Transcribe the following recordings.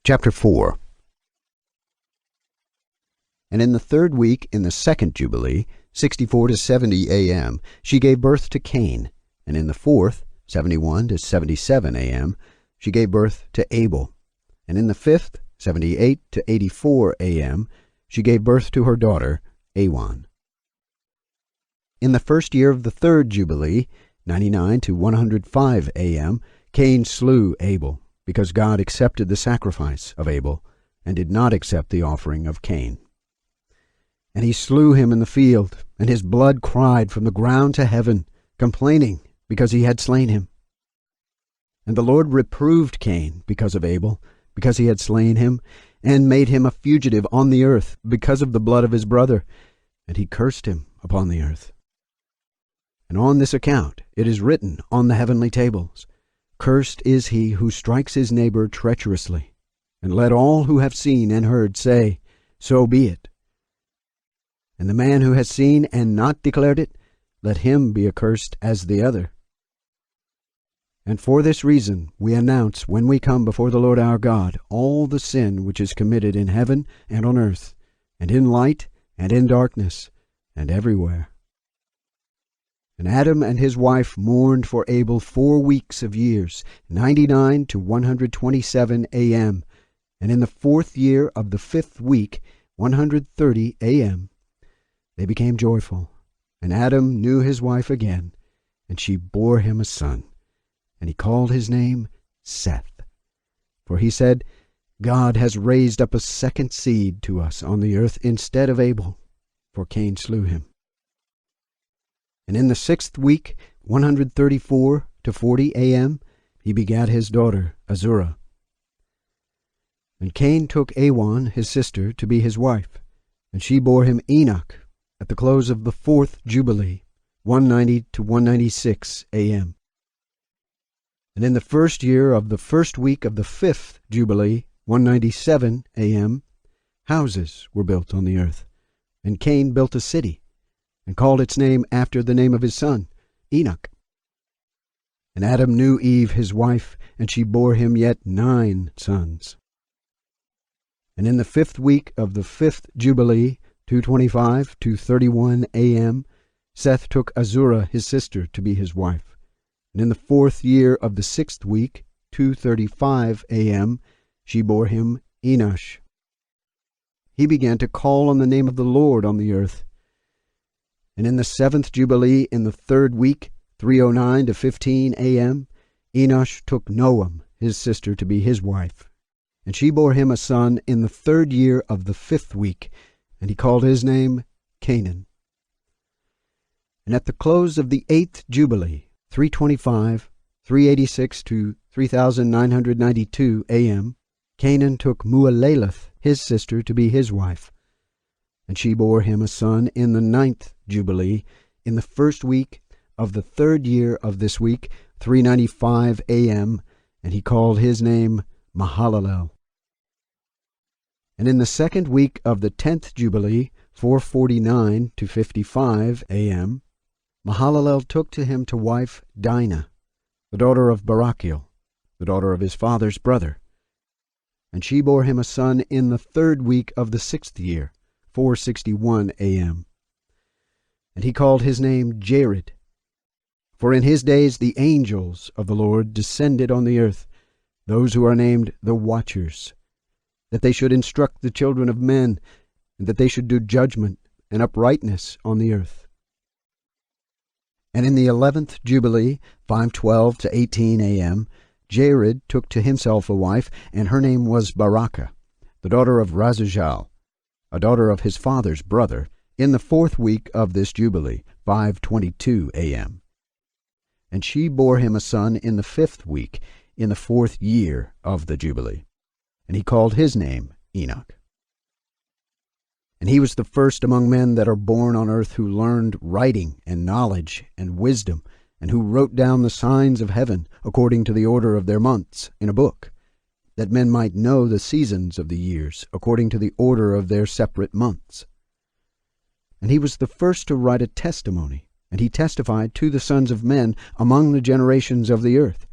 Chapter 4. And in the third week, in the second Jubilee, 64 to 70 a.m., she gave birth to Cain. And in the fourth, 71 to 77 a.m., she gave birth to Abel. And in the fifth, 78 to 84 a.m., she gave birth to her daughter, Awan. In the first year of the third Jubilee, 99 to 105 a.m., Cain slew Abel, because God accepted the sacrifice of Abel, and did not accept the offering of Cain. And he slew him in the field, and his blood cried from the ground to heaven, complaining because he had slain him. And the Lord reproved Cain because of Abel, because he had slain him, and made him a fugitive on the earth because of the blood of his brother, and he cursed him upon the earth. And on this account it is written on the heavenly tables, Cursed is he who strikes his neighbor treacherously. And let all who have seen and heard say, So be it. And the man who has seen and not declared it, let him be accursed as the other. And for this reason we announce when we come before the Lord our God all the sin which is committed in heaven and on earth, and in light and in darkness, and everywhere. And Adam and his wife mourned for Abel 4 weeks of years, 99 to 127 a.m., and in the fourth year of the fifth week, 130 a.m., they became joyful, and Adam knew his wife again, and she bore him a son, and he called his name Seth. For he said, God has raised up a second seed to us on the earth instead of Abel, for Cain slew him. And in the sixth week, 134 to 40 a.m., he begat his daughter Azurah. And Cain took Awan, his sister, to be his wife, and she bore him Enoch at the close of the fourth Jubilee, 190 to 196 a.m. And in the first year of the first week of the fifth Jubilee, 197 a.m., houses were built on the earth, and Cain built a city, and called its name after the name of his son, Enoch. And Adam knew Eve his wife, and she bore him yet 9 sons. And in the fifth week of the fifth Jubilee, 225 to 31 a.m., Seth took Azurah his sister to be his wife. And in the fourth year of the sixth week, 235 a.m., she bore him Enos. He began to call on the name of the Lord on the earth. And in the seventh Jubilee, in the third week, 309 to 15 a.m., Enos took Noam, his sister, to be his wife. And she bore him a son in the third year of the fifth week, and he called his name Kenan. And at the close of the eighth Jubilee, 325, 386 to 3992 a.m., Kenan took Mahalalel, his sister, to be his wife. And she bore him a son in the ninth Jubilee, in the first week of the third year of this week, 395 a.m., and he called his name Mahalalel. And in the second week of the 10th Jubilee, 449 to 55 a.m., Mahalalel took to him to wife Dinah, the daughter of Barachiel, the daughter of his father's brother. And she bore him a son in the third week of the 6th year, 461 a.m. And he called his name Jared. For in his days the angels of the Lord descended on the earth, those who are named the Watchers, that they should instruct the children of men, and that they should do judgment and uprightness on the earth. And in the 11th Jubilee, 512 to 18 a.m., Jared took to himself a wife, and her name was Barakah, the daughter of Razujal, a daughter of his father's brother, in the fourth week of this Jubilee, 522 a.m. And she bore him a son in the fifth week, in the fourth year of the Jubilee. And he called his name Enoch. And he was the first among men that are born on earth who learned writing and knowledge and wisdom, and who wrote down the signs of heaven according to the order of their months in a book, that men might know the seasons of the years according to the order of their separate months. And he was the first to write a testimony, and he testified to the sons of men among the generations of the earth,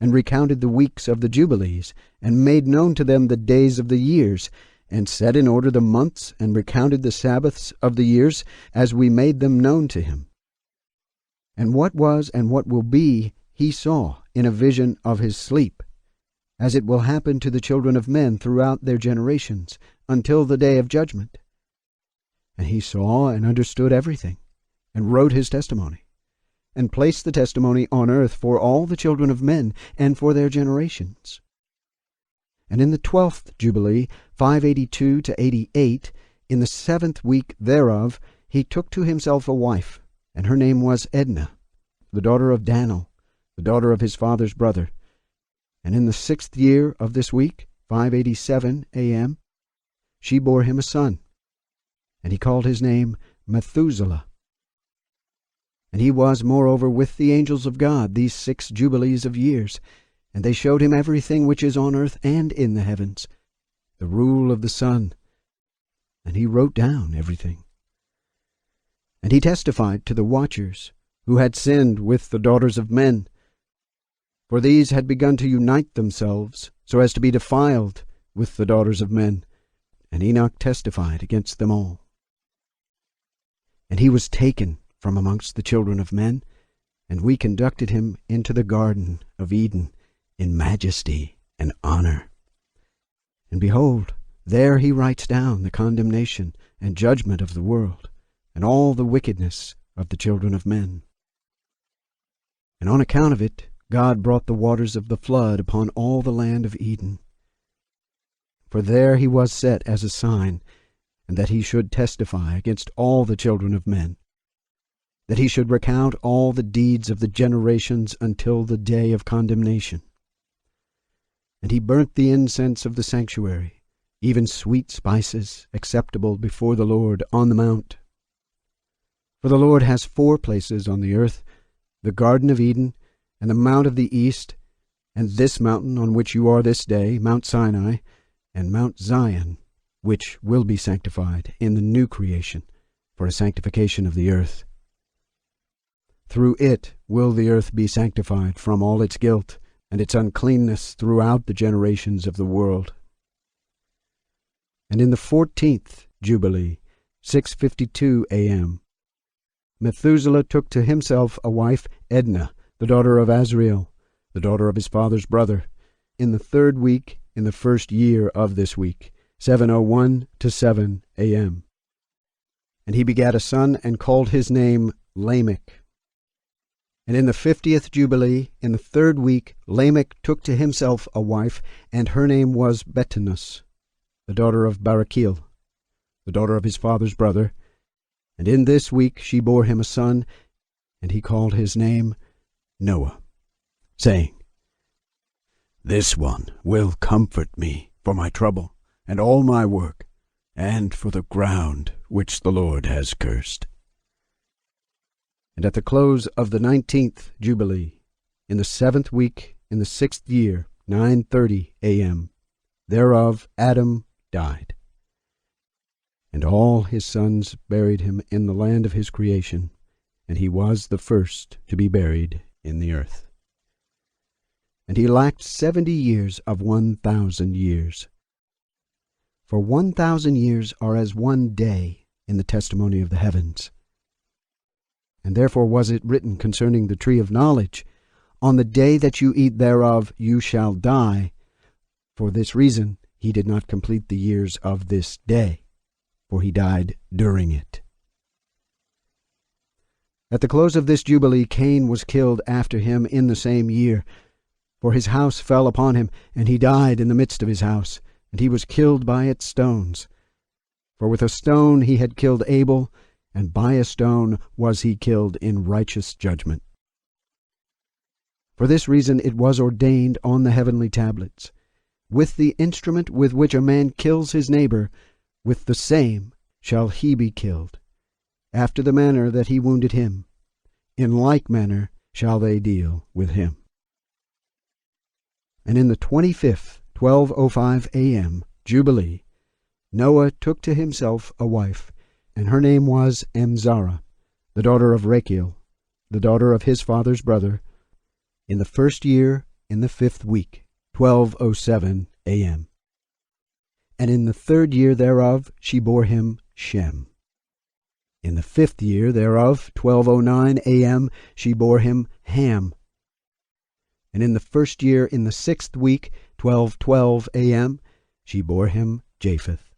and recounted the weeks of the Jubilees, and made known to them the days of the years, and set in order the months, and recounted the Sabbaths of the years, as we made them known to him. And what was and what will be he saw in a vision of his sleep, as it will happen to the children of men throughout their generations, until the day of judgment. And he saw and understood everything, and wrote his testimony, and placed the testimony on earth for all the children of men, and for their generations. And in the 12th Jubilee, 582 to 88, in the 7th week thereof, he took to himself a wife, and her name was Edna, the daughter of Danel, the daughter of his father's brother. And in the 6th year of this week, 587 a.m., she bore him a son, and he called his name Methuselah. And he was, moreover, with the angels of God these 6 jubilees of years, and they showed him everything which is on earth and in the heavens, the rule of the sun. And he wrote down everything. And he testified to the watchers, who had sinned with the daughters of men, for these had begun to unite themselves, so as to be defiled with the daughters of men. And Enoch testified against them all. And he was taken from amongst the children of men, and we conducted him into the garden of Eden in majesty and honor. And behold, there he writes down the condemnation and judgment of the world, and all the wickedness of the children of men. And on account of it, God brought the waters of the flood upon all the land of Eden. For there he was set as a sign, and that he should testify against all the children of men, that he should recount all the deeds of the generations until the day of condemnation. And he burnt the incense of the sanctuary, even sweet spices, acceptable before the Lord on the mount. For the Lord has 4 places on the earth, the Garden of Eden, and the Mount of the East, and this mountain on which you are this day, Mount Sinai, and Mount Zion, which will be sanctified in the new creation, for a sanctification of the earth. Through it will the earth be sanctified from all its guilt and its uncleanness throughout the generations of the world. And in the 14th Jubilee, 6:52 a.m., Methuselah took to himself a wife, Edna, the daughter of Azrael, the daughter of his father's brother, in the 3rd week, in the 1st year of this week, 7:01 to 7 a.m. And he begat a son, and called his name Lamech. And in the 50th Jubilee, in the 3rd week, Lamech took to himself a wife, and her name was Betanus, the daughter of Barachel, the daughter of his father's brother. And in this week she bore him a son, and he called his name Noah, saying, This one will comfort me for my trouble, and all my work, and for the ground which the Lord has cursed. And at the close of the 19th Jubilee, in the 7th week, in the 6th year, 9:30 a.m., thereof Adam died. And all his sons buried him in the land of his creation, and he was the first to be buried in the earth. And he lacked 70 years of 1,000 years. For 1,000 years are as one day in the testimony of the heavens. And therefore was it written concerning the tree of knowledge, On the day that you eat thereof you shall die. For this reason he did not complete the years of this day, for he died during it. At the close of this jubilee Cain was killed after him in the same year, for his house fell upon him, and he died in the midst of his house, and he was killed by its stones. For with a stone he had killed Abel, and by a stone was he killed in righteous judgment. For this reason it was ordained on the heavenly tablets, With the instrument with which a man kills his neighbor, with the same shall he be killed. After the manner that he wounded him, in like manner shall they deal with him. And in the 25th, 12:05 a.m., Jubilee, Noah took to himself a wife, and her name was Amzara, the daughter of Rachel, the daughter of his father's brother, in the 1st year, in the 5th week, 12:07 a.m. And in the 3rd year thereof she bore him Shem. In the 5th year thereof, 12:09 a.m., she bore him Ham. And in the 1st year, in the 6th week, 12:12 a.m., she bore him Japhet.